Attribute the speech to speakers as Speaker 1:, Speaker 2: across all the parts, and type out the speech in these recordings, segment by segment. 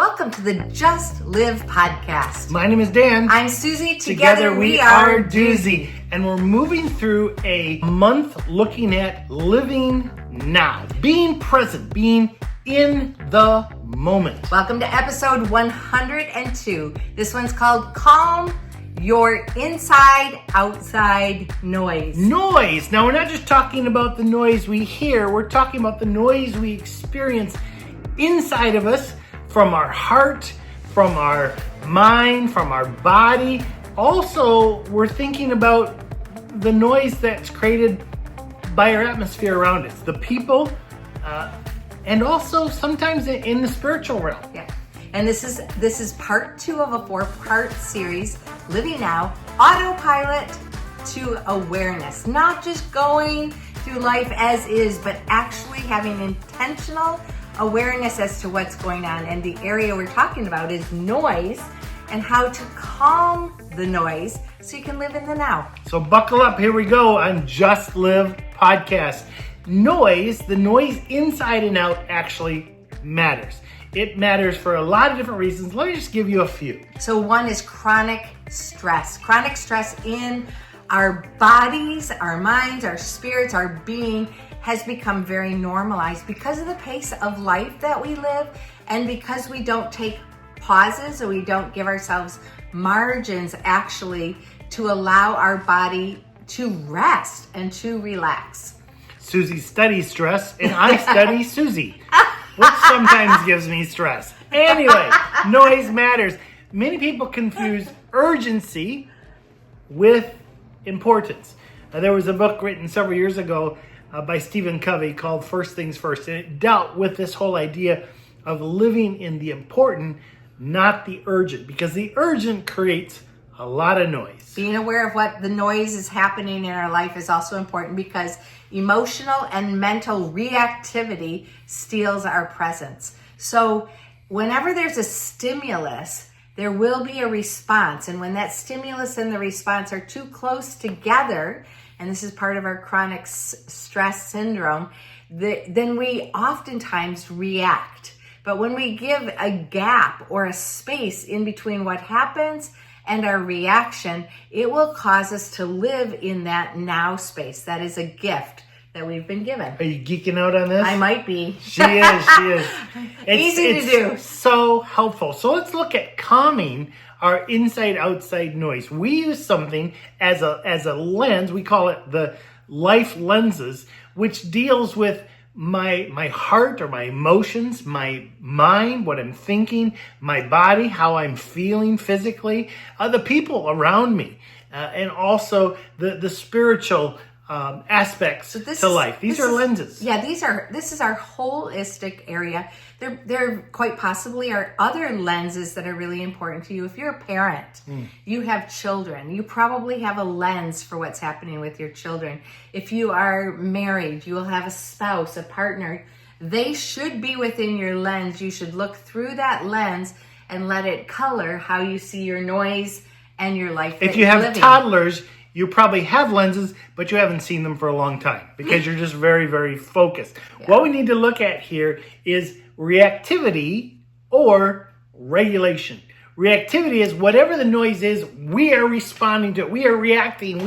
Speaker 1: Welcome to the Just Live podcast.
Speaker 2: My name is Dan.
Speaker 1: I'm Suzie. Together we are
Speaker 2: Doozy. And we're moving through a month looking at living now, being present, being in the moment.
Speaker 1: Welcome to episode 102. This one's called Calm Your Inside-Outside Noise.
Speaker 2: Noise. Now, we're not just talking about the noise we hear. We're talking about the noise we experience inside of us, from our heart, from our mind, from our body. Also, we're thinking about the noise that's created by our atmosphere around us, the people, and also sometimes in the spiritual realm.
Speaker 1: Yeah. And this is part 2 of a 4-part series, Living Now, Autopilot to Awareness. Not just going through life as is, but actually having intentional awareness as to what's going on. And the area we're talking about is noise and how to calm the noise so you can live in the now.
Speaker 2: So buckle up, here we go on Just Live podcast. Noise, the noise inside and out actually matters. It matters for a lot of different reasons. Let me just give you a few.
Speaker 1: So one is chronic stress. Chronic stress in our bodies, our minds, our spirits, our being has become very normalized because of the pace of life that we live, and because we don't take pauses or we don't give ourselves margins actually to allow our body to rest and to relax.
Speaker 2: Suzie studies stress, and I study Suzie, which sometimes gives me stress. Anyway, noise matters. Many people confuse urgency with importance. There was a book written several years ago by Stephen Covey called First Things First, and it dealt with this whole idea of living in the important, not the urgent, because the urgent creates a lot of noise.
Speaker 1: Being aware of what the noise is happening in our life is also important, because emotional and mental reactivity steals our presence. So whenever there's a stimulus, there will be a response. And when that stimulus and the response are too close together, and this is part of our chronic stress syndrome, then we oftentimes react. But when we give a gap or a space in between what happens and our reaction, it will cause us to live in that now space. That is a gift that we've been given.
Speaker 2: Are you geeking out on this?
Speaker 1: I might be.
Speaker 2: She is.
Speaker 1: Easy to do.
Speaker 2: So helpful. So let's look at calming our inside-outside noise. We use something as a lens. We call it the life lenses, which deals with my heart or my emotions, my mind, what I'm thinking, my body, how I'm feeling physically, the people around me, and also the spiritual aspects to life. These are lenses.
Speaker 1: Yeah, this is our holistic area. There quite possibly are other lenses that are really important to you. If you're a parent, you have children, you probably have a lens for what's happening with your children. If you are married, you will have a spouse, a partner. They should be within your lens. You should look through that lens and let it color how you see your noise and your life.
Speaker 2: If you have toddlers, you probably have lenses, but you haven't seen them for a long time because you're just very, very focused. Yeah. What we need to look at here is reactivity or regulation. Reactivity is whatever the noise is, we are responding to it. We are reacting.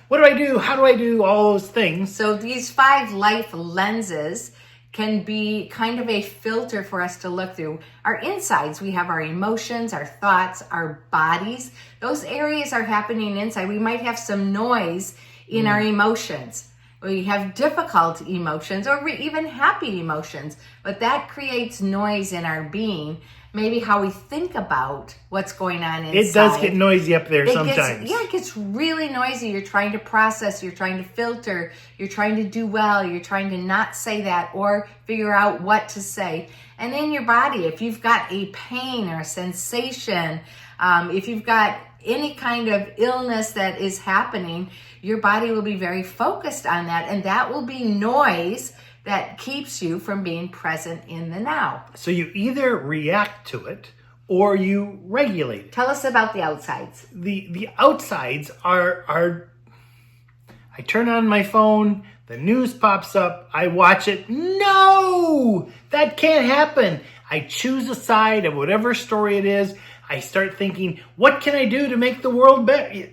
Speaker 2: What do I do? How do I do? All those things.
Speaker 1: So these 5 life lenses can be kind of a filter for us to look through. Our insides, we have our emotions, our thoughts, our bodies. Those areas are happening inside. We might have some noise in our emotions. We have difficult emotions or even happy emotions, but that creates noise in our being. Maybe how we think about what's going on inside.
Speaker 2: It does get noisy up there sometimes.
Speaker 1: It gets really noisy. You're trying to process, you're trying to filter, you're trying to do well, you're trying to not say that or figure out what to say. And in your body, if you've got a pain or a sensation, if you've got any kind of illness that is happening, your body will be very focused on that, and that will be noise that keeps you from being present in the now.
Speaker 2: So you either react to it or you regulate it.
Speaker 1: Tell us about the outsides.
Speaker 2: The outsides are I turn on my phone, the news pops up, I watch it. No! That can't happen. I choose a side of whatever story it is. I start thinking, what can I do to make the world better?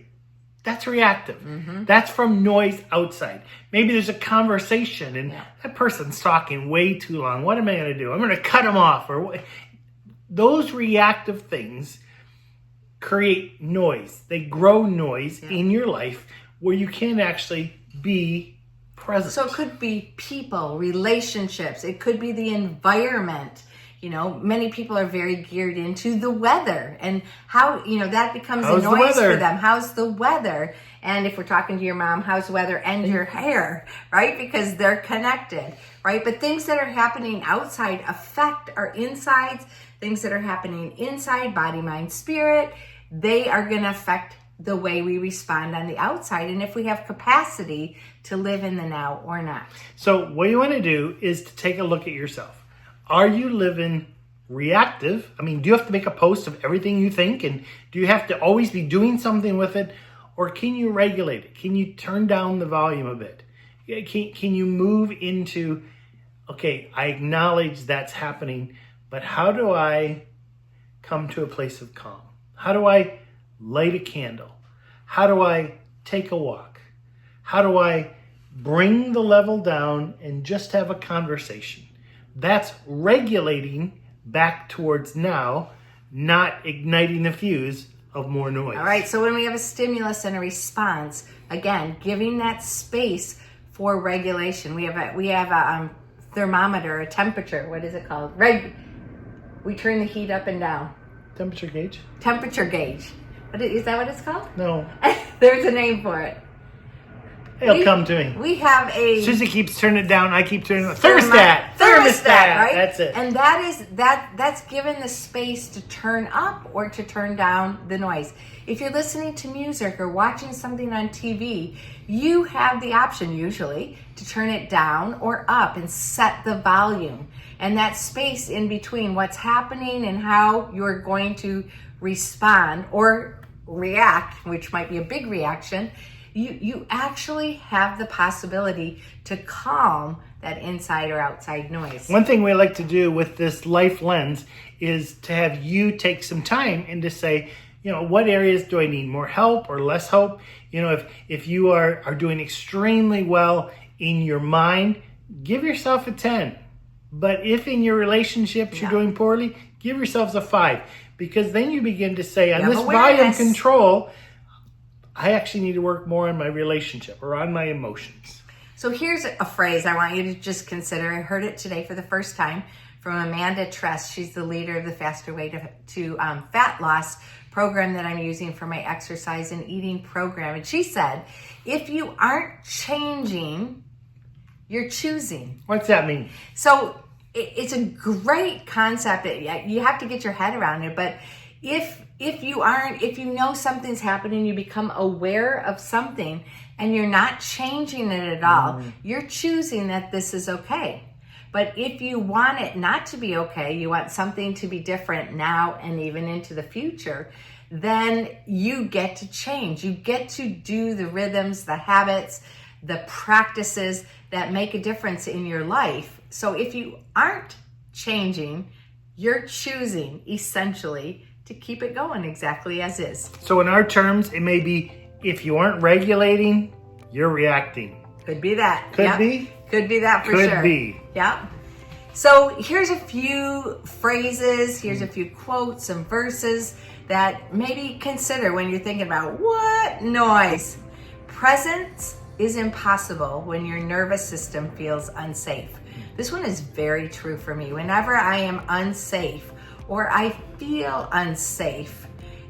Speaker 2: That's reactive. That's from noise outside. Maybe there's a conversation and that person's talking way too long. What am I going to do? I'm going to cut them off. Those reactive things create noise. They grow noise in your life where you can't actually be present.
Speaker 1: So it could be people, relationships. It could be the environment. You know, many people are very geared into the weather and how, that becomes a noise for them. How's the weather? And if we're talking to your mom, how's the weather and your hair, right? Because they're connected, right? But things that are happening outside affect our insides. Things that are happening inside, body, mind, spirit, they are going to affect the way we respond on the outside. And if we have capacity to live in the now or not.
Speaker 2: So what you want to do is to take a look at yourself. Are you living reactive? I mean, do you have to make a post of everything you think? And do you have to always be doing something with it? Or can you regulate it? Can you turn down the volume a bit? Can you move into, okay, I acknowledge that's happening, but how do I come to a place of calm? How do I light a candle? How do I take a walk? How do I bring the level down and just have a conversation? That's regulating back towards now, not igniting the fuse of more noise.
Speaker 1: All right, so when we have a stimulus and a response, again, giving that space for regulation. We have a thermometer, a temperature. What is it called? We turn the heat up and down.
Speaker 2: Temperature gauge?
Speaker 1: Temperature gauge. Is that what it's called?
Speaker 2: No.
Speaker 1: There's a name for it.
Speaker 2: It'll come to me.
Speaker 1: We have a...
Speaker 2: Susie keeps turning it down. I keep turning it up. Thermostat,
Speaker 1: right?
Speaker 2: That's it.
Speaker 1: And that's given the space to turn up or to turn down the noise. If you're listening to music or watching something on TV, you have the option usually to turn it down or up and set the volume. And that space in between what's happening and how you're going to respond or react, which might be a big reaction, you actually have the possibility to calm that inside or outside noise.
Speaker 2: One thing we like to do with this life lens is to have you take some time and to say, what areas do I need more help or less help? If you are doing extremely well in your mind, give yourself a 10. But if in your relationships you're doing poorly, give yourselves a 5. Because then you begin to say, on this volume control, I actually need to work more on my relationship or on my emotions.
Speaker 1: So here's a phrase I want you to just consider. I heard it today for the first time from Amanda Tress. She's the leader of the Faster Way to Fat Loss program that I'm using for my exercise and eating program. And she said, if you aren't changing, you're choosing.
Speaker 2: What's that mean?
Speaker 1: So it's a great concept. You have to get your head around it. But if you know something's happening, you become aware of something and you're not changing it at all, you're choosing that this is okay. But if you want it not to be okay, you want something to be different now and even into the future, then you get to change. You get to do the rhythms, the habits, the practices that make a difference in your life. So if you aren't changing, you're choosing essentially to keep it going exactly as is.
Speaker 2: So in our terms, it may be if you aren't regulating, you're reacting.
Speaker 1: Could be that.
Speaker 2: Could be.
Speaker 1: Could be that for sure.
Speaker 2: Could be.
Speaker 1: Yeah. So here's a few phrases, here's a few quotes and verses that maybe consider when you're thinking about what noise. Presence is impossible when your nervous system feels unsafe. This one is very true for me. Whenever I am unsafe or I feel unsafe,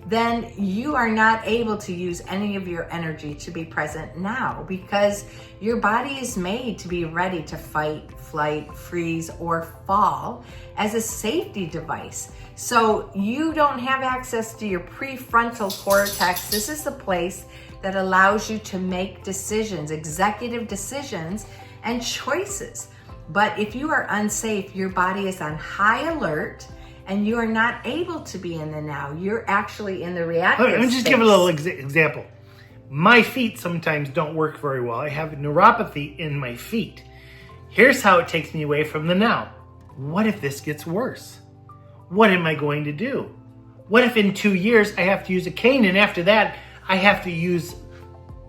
Speaker 1: then you are not able to use any of your energy to be present now because your body is made to be ready to fight, flight, freeze, or fall as a safety device. So you don't have access to your prefrontal cortex. This is the place that allows you to make decisions, executive decisions, and choices. But if you are unsafe, your body is on high alert and you are not able to be in the now. You're actually in the reactive
Speaker 2: Let me just give a little example. My feet sometimes don't work very well. I have neuropathy in my feet. Here's how it takes me away from the now. What if this gets worse? what am I going to do? What if in 2 years I have to use a cane, and after that I have to use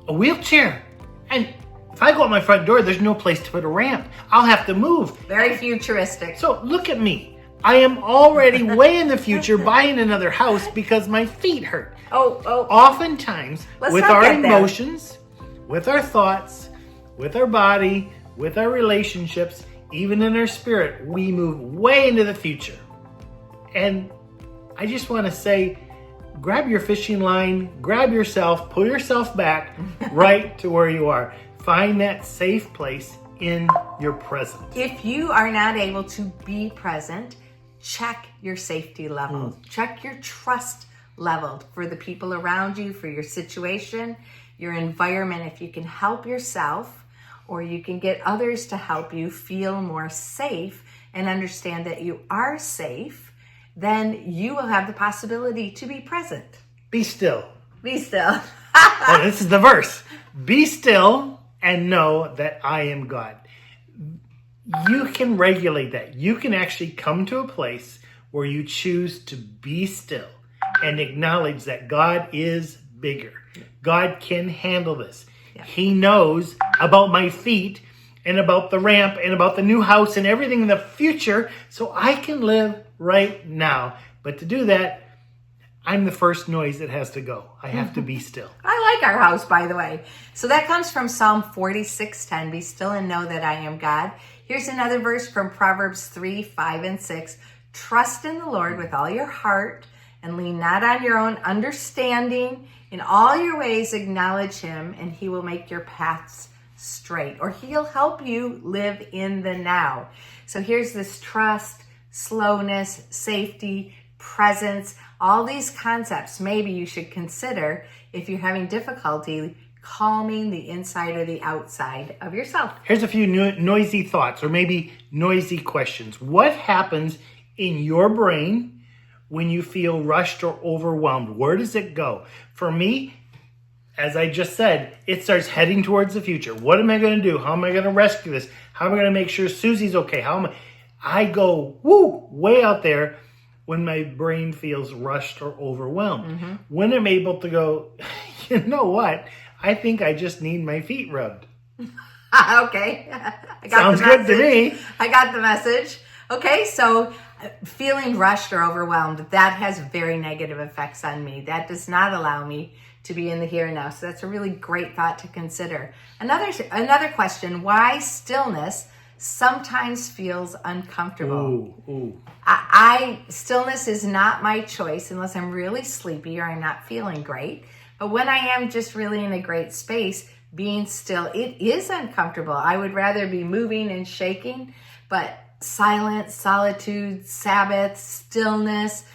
Speaker 2: a wheelchair? And if I go out my front door, there's no place to put a ramp. I'll have to move.
Speaker 1: Very futuristic.
Speaker 2: So look at me. I am already way in the future buying another house because my feet hurt.
Speaker 1: Oh.
Speaker 2: Oftentimes,
Speaker 1: Let's
Speaker 2: with
Speaker 1: not
Speaker 2: our
Speaker 1: get there.
Speaker 2: emotions, with our thoughts, with our body, with our relationships, even in our spirit, we move way into the future. And I just want to say, grab your fishing line, grab yourself, pull yourself back right to where you are. Find that safe place in your present.
Speaker 1: If you are not able to be present, check your safety level. Check your trust level for the people around you, for your situation, your environment. If you can help yourself, or you can get others to help you feel more safe and understand that you are safe, then you will have the possibility to be present.
Speaker 2: Be still.
Speaker 1: Be still.
Speaker 2: Oh, this is the verse. Be still and know that I am God. You can regulate that. You can actually come to a place where you choose to be still and acknowledge that God is bigger. God can handle this. He knows about my feet and about the ramp and about the new house and everything in the future, so I can live right now. But to do that, I'm the first noise that has to go. I have to be still.
Speaker 1: I like our house, by the way. So that comes from Psalm 46:10. Be still and know that I am God. Here's another verse from Proverbs 3:5-6. Trust in the Lord with all your heart and lean not on your own understanding. In all your ways acknowledge him, and he will make your paths straight, or he'll help you live in the now. So here's this trust, slowness, safety, presence, all these concepts maybe you should consider if you're having difficulty calming the inside or the outside of yourself.
Speaker 2: Here's a few noisy thoughts, or maybe noisy questions. What happens in your brain when you feel rushed or overwhelmed? Where does it go? For me, as I just said, it starts heading towards the future. What am I going to do? How am I going to rescue this? How am I going to make sure Susie's okay? I go way out there when my brain feels rushed or overwhelmed. When I'm able to go, you know what? I think I just need my feet rubbed.
Speaker 1: Okay. I got
Speaker 2: Sounds
Speaker 1: the
Speaker 2: good
Speaker 1: message.
Speaker 2: to me.
Speaker 1: I got the message. Okay, so feeling rushed or overwhelmed, that has very negative effects on me. That does not allow me to be in the here and now. So that's a really great thought to consider. Another question, why stillness sometimes feels uncomfortable?
Speaker 2: Ooh.
Speaker 1: Stillness is not my choice unless I'm really sleepy or I'm not feeling great. But when I am just really in a great space, being still, it is uncomfortable. I would rather be moving and shaking, but silence, solitude, Sabbath, stillness,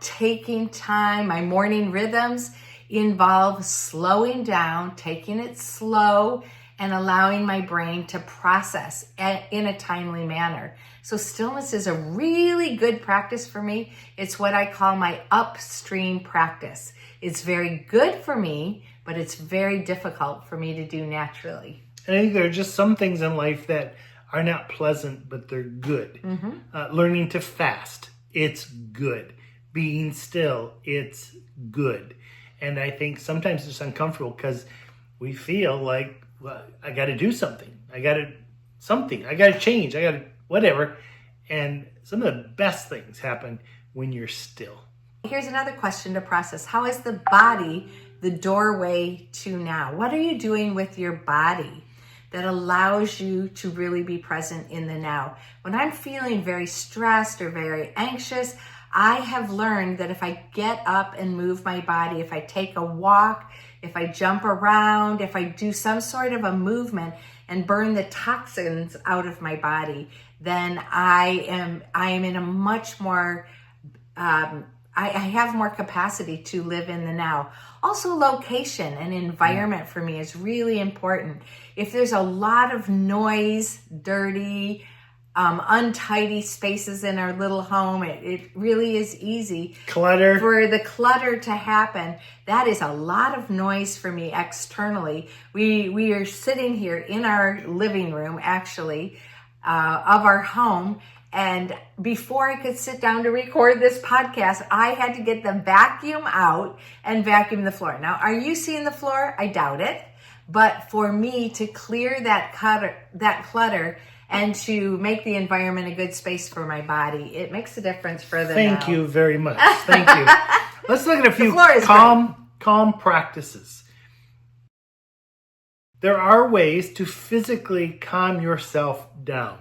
Speaker 1: taking time, my morning rhythms involve slowing down, taking it slow, and allowing my brain to process in a timely manner. So stillness is a really good practice for me. It's what I call my upstream practice. It's very good for me, but it's very difficult for me to do naturally.
Speaker 2: And I think there are just some things in life that are not pleasant, but they're good. Learning to fast, it's good. Being still, it's good. And I think sometimes it's uncomfortable because we feel like, well, I got to do something. I got to change. I got to whatever. And some of the best things happen when you're still.
Speaker 1: Here's another question to process. How is the body the doorway to now? What are you doing with your body that allows you to really be present in the now? When I'm feeling very stressed or very anxious, I have learned that if I get up and move my body, if I take a walk, if I jump around, if I do some sort of a movement and burn the toxins out of my body, then I am in a much more, I have more capacity to live in the now. Also, location and environment for me is really important. If there's a lot of noise, dirty, untidy spaces in our little home, it really is easy
Speaker 2: Clutter.
Speaker 1: for the clutter to happen. That is a lot of noise for me externally. We are sitting here in our living room, actually, of our home, And before I could sit down to record this podcast, I had to get the vacuum out and vacuum the floor. Now, are you seeing the floor? I doubt it. But for me to clear that clutter and to make the environment a good space for my body, it makes a difference further.
Speaker 2: Thank you very much. Thank you. Let's look at a few calm practices. There are ways to physically calm yourself down.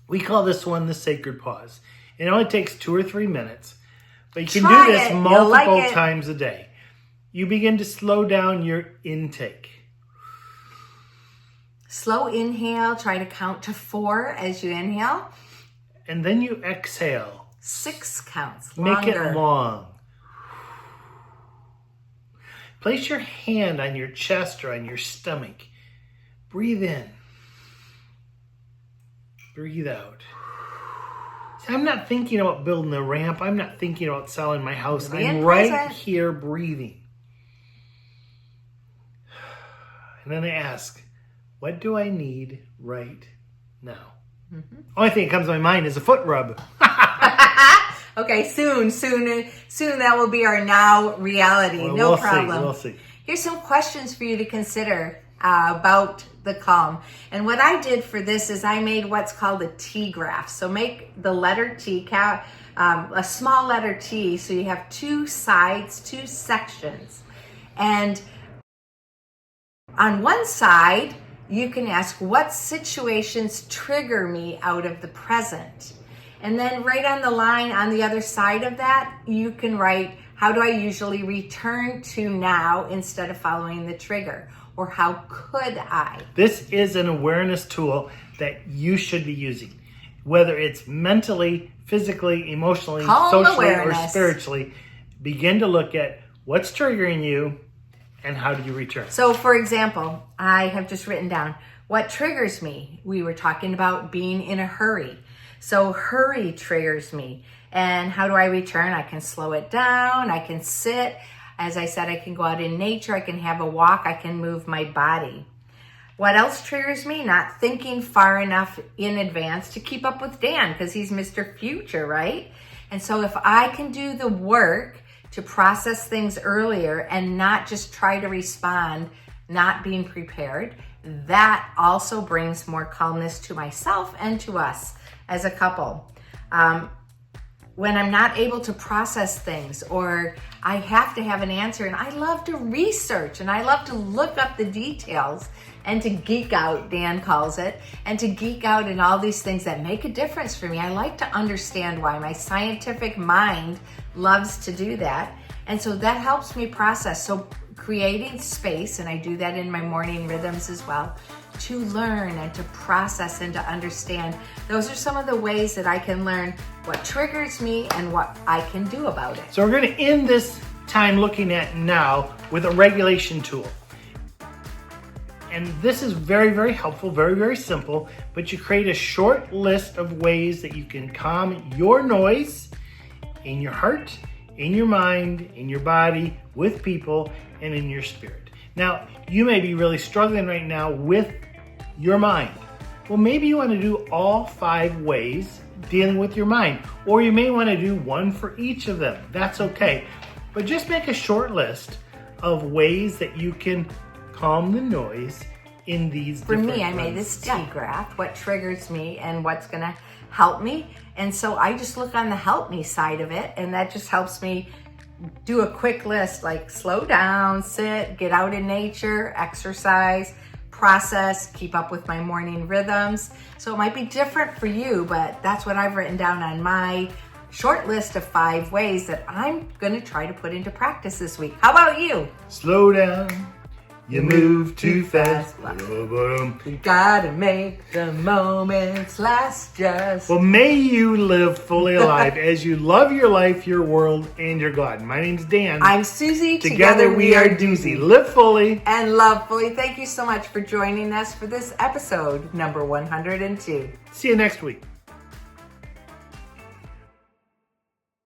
Speaker 2: We call this one the sacred pause. It only takes 2 or 3 minutes, but you can do this multiple times a day. You begin to slow down your intake.
Speaker 1: Slow inhale, try to count to 4 as you inhale.
Speaker 2: And then you exhale.
Speaker 1: 6 counts,
Speaker 2: Make
Speaker 1: longer.
Speaker 2: it long. Place your hand on your chest or on your stomach. Breathe in. Breathe out. See, I'm not thinking about building a ramp. I'm not thinking about selling my house. I'm right here breathing. And then I ask, what do I need right now? Mm-hmm. Only thing that comes to my mind is a foot rub.
Speaker 1: Okay, soon that will be our now reality.
Speaker 2: Well,
Speaker 1: no problem.
Speaker 2: We'll see.
Speaker 1: Here's some questions for you to consider about the calm. And what I did for this is I made what's called a T graph. So make the letter T, a small letter T, so you have 2 sides, 2 sections. And on one side, you can ask, what situations trigger me out of the present? And then right on the line on the other side of that, you can write, how do I usually return to now instead of following the trigger? Or how could I?
Speaker 2: This is an awareness tool that you should be using. Whether it's mentally, physically, emotionally, socially, or spiritually, begin to look at what's triggering you and how do you return.
Speaker 1: So for example, I have just written down, what triggers me? We were talking about being in a hurry. So hurry triggers me. And how do I return? I can slow it down. I can sit. As I said, I can go out in nature. I can have a walk. I can move my body. What else triggers me? Not thinking far enough in advance to keep up with Dan because he's Mr. Future, right? And so if I can do the work to process things earlier and not just try to respond, not being prepared, that also brings more calmness to myself and to us as a couple. When I'm not able to process things or I have to have an answer, and I love to research and I love to look up the details and to geek out, Dan calls it, and to geek out in all these things that make a difference for me. I like to understand why. My scientific mind loves to do that. And so that helps me process. So creating space, and I do that in my morning rhythms as well, to learn and to process and to understand. Those are some of the ways that I can learn what triggers me and what I can do about it.
Speaker 2: So we're going to end this time looking at now with a regulation tool. And this is very, very helpful, very, very simple, but you create a short list of ways that you can calm your noise in your heart, in your mind, in your body, with people, and in your spirit. Now, you may be really struggling right now with your mind. Well, maybe you want to do all 5 ways dealing with your mind, or you may want to do one for each of them. That's okay. But just make a short list of ways that you can calm the noise in these different ways.
Speaker 1: For me, I made this T graph, what triggers me and what's going to help me. And so I just look on the help me side of it, and that just helps me do a quick list, like slow down, sit, get out in nature, exercise, process, keep up with my morning rhythms. So it might be different for you, but that's what I've written down on my short list of 5 ways that I'm going to try to put into practice this week. How about you?
Speaker 2: Slow down. You move too fast.
Speaker 1: You gotta make the moments last just.
Speaker 2: Well, may you live fully alive as you love your life, your world, and your God. My name's Dan.
Speaker 1: I'm Suzie.
Speaker 2: Together we are doozy. Live fully
Speaker 1: and love fully. Thank you so much for joining us for this episode number 102.
Speaker 2: See you next week.